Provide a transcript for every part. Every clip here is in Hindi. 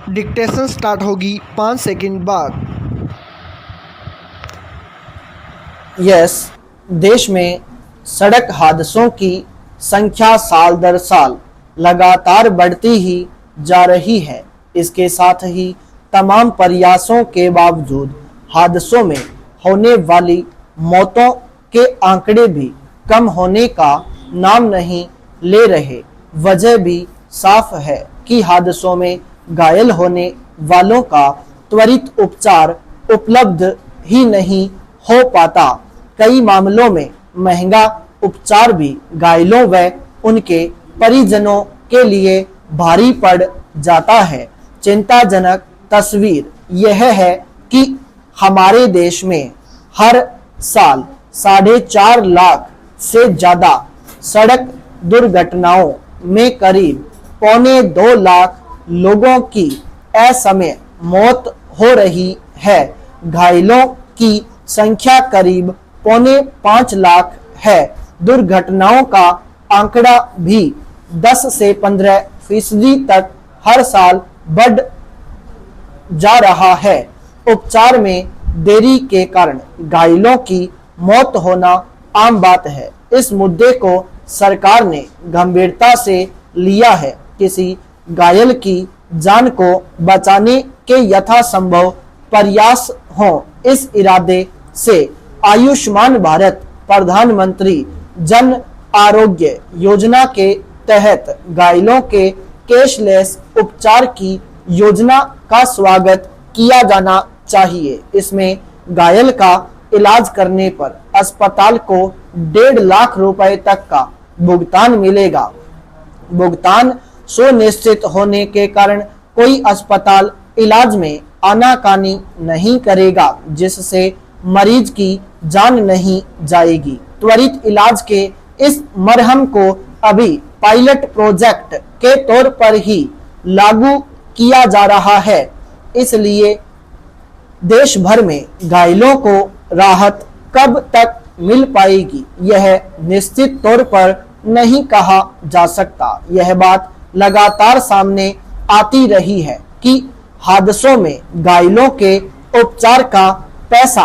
डिक्टेशन स्टार्ट होगी 5 सेकंड बाद। यस, देश में सड़क हादसों की संख्या साल दर साल लगातार बढ़ती ही जा रही है। इसके साथ ही तमाम प्रयासों के बावजूद हादसों में होने वाली मौतों के आंकड़े भी कम होने का नाम नहीं ले रहे। वजह भी साफ है कि हादसों में घायल होने वालों का त्वरित उपचार उपलब्ध ही नहीं हो पाता। कई मामलों में महंगा उपचार भी घायलों व उनके परिजनों के लिए भारी पड़ जाता है। चिंताजनक तस्वीर यह है कि हमारे देश में हर साल 4.5 लाख से ज्यादा सड़क दुर्घटनाओं में करीब 1.25 लाख लोगों की असमय मौत हो रही है। घायलों की संख्या करीब 4.25 लाख है। दुर्घटनाओं का आंकड़ा भी 10 से 15% तक हर साल बढ़ जा रहा है। उपचार में देरी के कारण घायलों की मौत होना आम बात है। इस मुद्दे को सरकार ने गंभीरता से लिया है। किसी घायल की जान को बचाने के यथासंभव प्रयास हों। इस इरादे से आयुष्मान भारत प्रधानमंत्री जन आरोग्य योजना के तहत घायलों के कैशलेस उपचार की योजना का स्वागत किया जाना चाहिए। इसमें घायल का इलाज करने पर अस्पताल को 1.5 लाख रुपए तक का भुगतान मिलेगा। भुगतान सुनिश्चित होने के कारण कोई अस्पताल इलाज में आनाकानी नहीं करेगा, जिससे मरीज की जान नहीं जाएगी। त्वरित इलाज के इस मरहम को अभी पायलट प्रोजेक्ट के तौर पर ही लागू किया जा रहा है। इसलिए देश भर में घायलों को राहत कब तक मिल पाएगी, यह निश्चित तौर पर नहीं कहा जा सकता। यह बात लगातार सामने आती रही है कि हादसों में घायलों के उपचार का पैसा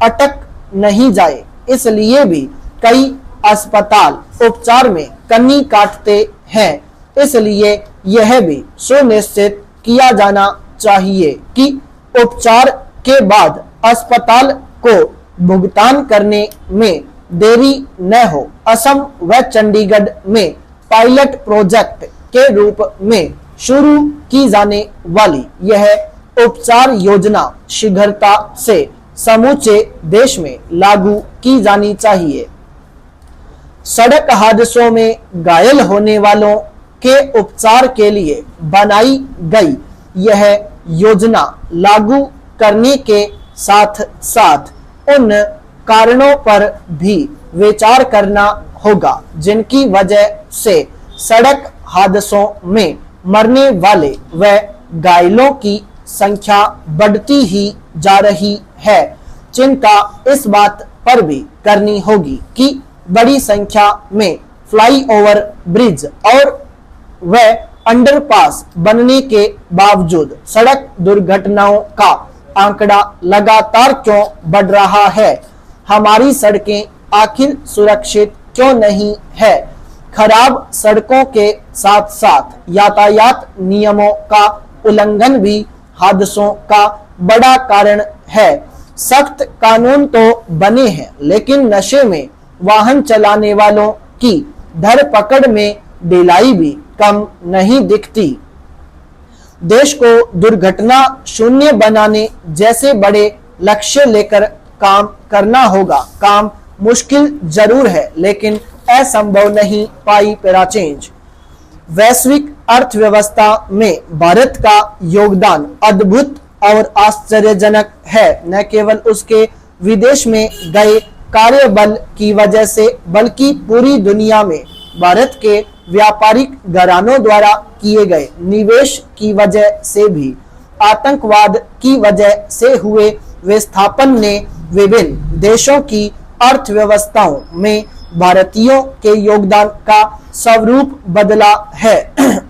अटक नहीं जाए, इसलिए भी कई अस्पताल उपचार में कमी काटते हैं। इसलिए यह भी सुनिश्चित किया जाना चाहिए कि उपचार के बाद अस्पताल को भुगतान करने में देरी न हो। असम व चंडीगढ़ में पायलट प्रोजेक्ट के रूप में शुरू की जाने वाली यह उपचार योजना शीघ्रता से समूचे देश में लागू की जानी चाहिए। सड़क हादसों में घायल होने वालों के उपचार के लिए बनाई गई यह योजना लागू करने के साथ साथ उन कारणों पर भी विचार करना होगा जिनकी वजह से सड़क हादसों में मरने वाले व घायलों की संख्या बढ़ती ही जा रही है। चिंता इस बात पर भी करनी होगी कि बड़ी संख्या में फ्लाईओवर, ब्रिज और व अंडरपास बनने के बावजूद सड़क दुर्घटनाओं का आंकड़ा लगातार क्यों बढ़ रहा है। हमारी सड़कें आखिर सुरक्षित क्यों नहीं है। खराब सड़कों के साथ साथ यातायात नियमों का उल्लंघन भी हादसों का बड़ा कारण है। सख्त कानून तो बने हैं, लेकिन नशे में वाहन चलाने वालों की धरपकड़ में ढिलाई भी कम नहीं दिखती। देश को दुर्घटना शून्य बनाने जैसे बड़े लक्ष्य लेकर काम करना होगा। काम मुश्किल जरूर है, लेकिन असंभव नहीं पाई पैरा चेंज। वैश्विक अर्थव्यवस्था में भारत का योगदान अद्भुत और आश्चर्यजनक है। न केवल उसके विदेश में गए कार्यबल की वजह से, बल्कि पूरी दुनिया में भारत के व्यापारिक घरानों द्वारा किए गए निवेश की वजह से भी। आतंकवाद की वजह से हुए विस्थापन ने विभिन्न देशों की अर्थव्यवस्थाओं में भारतीयों के योगदान का स्वरूप बदला है।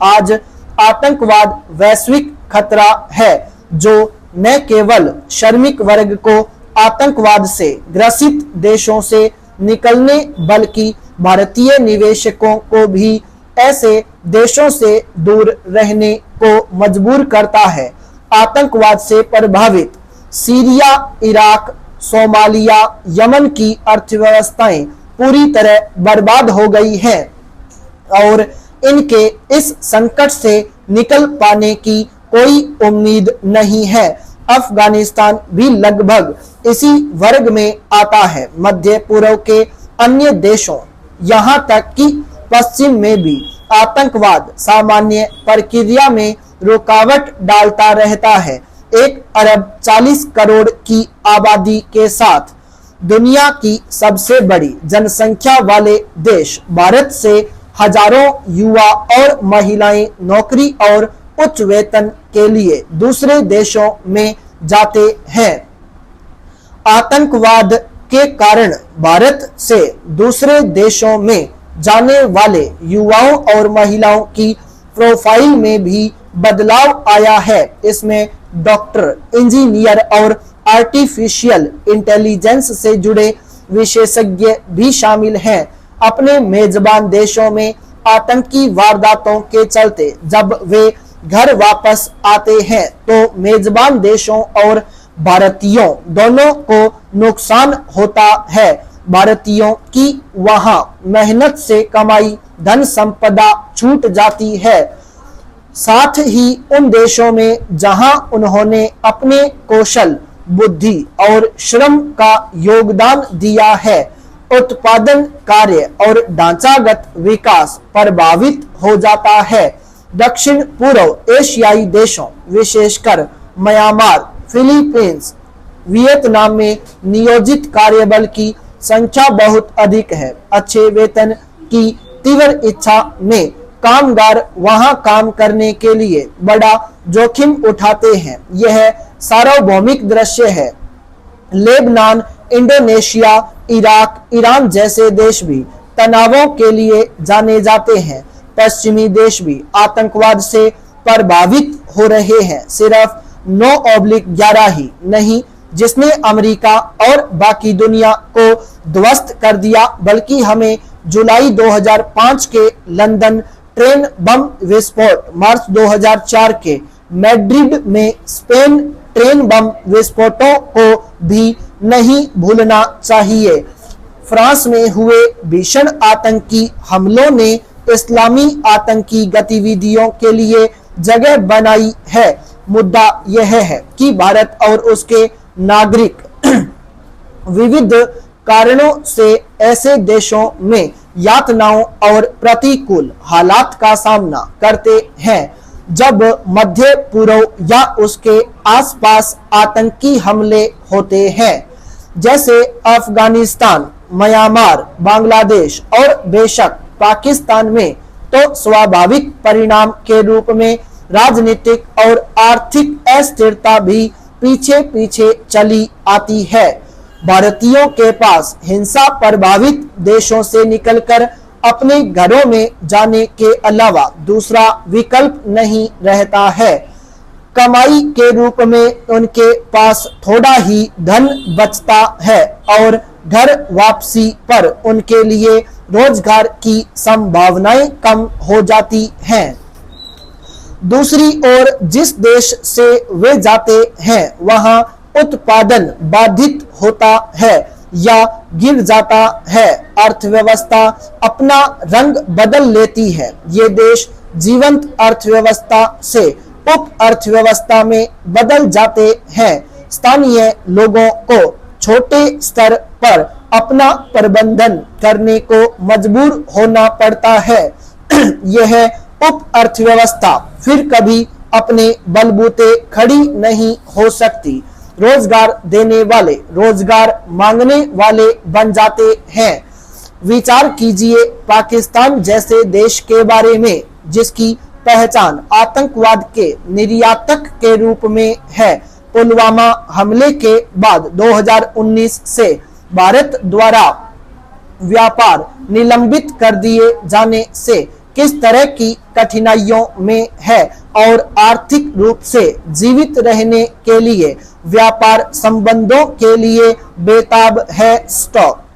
आज आतंकवाद वैश्विक खतरा है, जो न केवल श्रमिक वर्ग को आतंकवाद से ग्रसित देशों से निकलने बल्कि भारतीय निवेशकों को भी ऐसे देशों से दूर रहने को मजबूर करता है। आतंकवाद से प्रभावित सीरिया, इराक, सोमालिया, यमन की अर्थव्यवस्थाएं पूरी तरह बर्बाद हो गई हैं और इनके इस संकट से निकल पाने की कोई उम्मीद नहीं है। अफगानिस्तान भी लगभग इसी वर्ग में आता है। मध्य पूर्व के अन्य देशों, यहाँ तक कि पश्चिम में भी आतंकवाद सामान्य प्रक्रिया में रुकावट डालता रहता है। 1 अरब 40 करोड़ की आबादी के साथ दुनिया की सबसे बड़ी जनसंख्या वाले देश भारत से हजारों युवा और महिलाएं नौकरी और उच्च वेतन के लिए दूसरे देशों में जाते हैं। आतंकवाद के कारण भारत से दूसरे देशों में जाने वाले युवाओं और महिलाओं की प्रोफाइल में भी बदलाव आया है। इसमें डॉक्टर, इंजीनियर और आर्टिफिशियल इंटेलिजेंस से जुड़े विशेषज्ञ भी शामिल हैं। अपने मेजबान देशों में आतंकी वारदातों के चलते जब वे घर वापस आते हैं तो मेजबान देशों और भारतीयों दोनों को नुकसान होता है। भारतीयों की वहां मेहनत से कमाई धन संपदा छूट जाती है, साथ ही उन देशों में जहां उन्होंने अपने कौशल, बुद्धि और श्रम का योगदान दिया है, उत्पादन कार्य और ढांचागत विकास प्रभावित हो जाता है। दक्षिण पूर्व एशियाई देशों, विशेषकर म्यांमार, फिलीपींस, वियतनाम में नियोजित कार्यबल की संख्या बहुत अधिक है। अच्छे वेतन की तीव्र इच्छा में कामगार वहां काम करने के लिए बड़ा जोखिम उठाते हैं। यह सार्वभौमिक दृश्य है। लेबनान, इंडोनेशिया, इराक, ईरान जैसे देश भी तनावों के लिए जाने जाते हैं। पश्चिमी देश भी आतंकवाद से प्रभावित हो रहे हैं। सिर्फ 9/11 ही नहीं जिसने अमेरिका और बाकी दुनिया को ध्वस्त कर दिया, बल्कि हमें जुलाई 2005 के लंदन ट्रेन बम विस्फोट, मार्च 2004 के मैड्रिड में स्पेन ट्रेन बम विस्फोटों को भी नहीं भूलना चाहिए। फ्रांस में हुए भीषण आतंकी हमलों ने इस्लामी आतंकी गतिविधियों के लिए जगह बनाई है। मुद्दा यह है कि भारत और उसके नागरिक विविध कारणों से ऐसे देशों में यातनाओं और प्रतिकूल हालात का सामना करते हैं। जब मध्य पूर्व या उसके आसपास आतंकी हमले होते हैं, जैसे अफगानिस्तान, म्यांमार, बांग्लादेश और बेशक पाकिस्तान में, तो स्वाभाविक परिणाम के रूप में राजनीतिक और आर्थिक अस्थिरता भी पीछे पीछे चली आती है। भारतीयों के पास हिंसा प्रभावित देशों से निकलकर अपने घरों में जाने के अलावा दूसरा विकल्प नहीं रहता है। कमाई के रूप में उनके पास थोड़ा ही धन बचता है और घर वापसी पर उनके लिए रोजगार की संभावनाएं कम हो जाती हैं। दूसरी ओर जिस देश से वे जाते हैं वहां उत्पादन बाधित होता है या गिर जाता है। अर्थव्यवस्था अपना रंग बदल लेती है। ये देश जीवंत अर्थव्यवस्था से उप अर्थव्यवस्था में बदल जाते हैं। स्थानीय लोगों को छोटे स्तर पर अपना प्रबंधन करने को मजबूर होना पड़ता है। यह उप अर्थव्यवस्था फिर कभी अपने बलबूते खड़ी नहीं हो सकती। रोजगार देने वाले रोजगार मांगने वाले बन जाते हैं। विचार कीजिए पाकिस्तान जैसे देश के बारे में जिसकी पहचान आतंकवाद के निर्यातक के रूप में है। पुलवामा हमले के बाद 2019 से भारत द्वारा व्यापार निलंबित कर दिए जाने से किस तरह की कठिनाइयों में है और आर्थिक रूप से जीवित रहने के लिए व्यापार संबंधों के लिए बेताब है स्टॉक।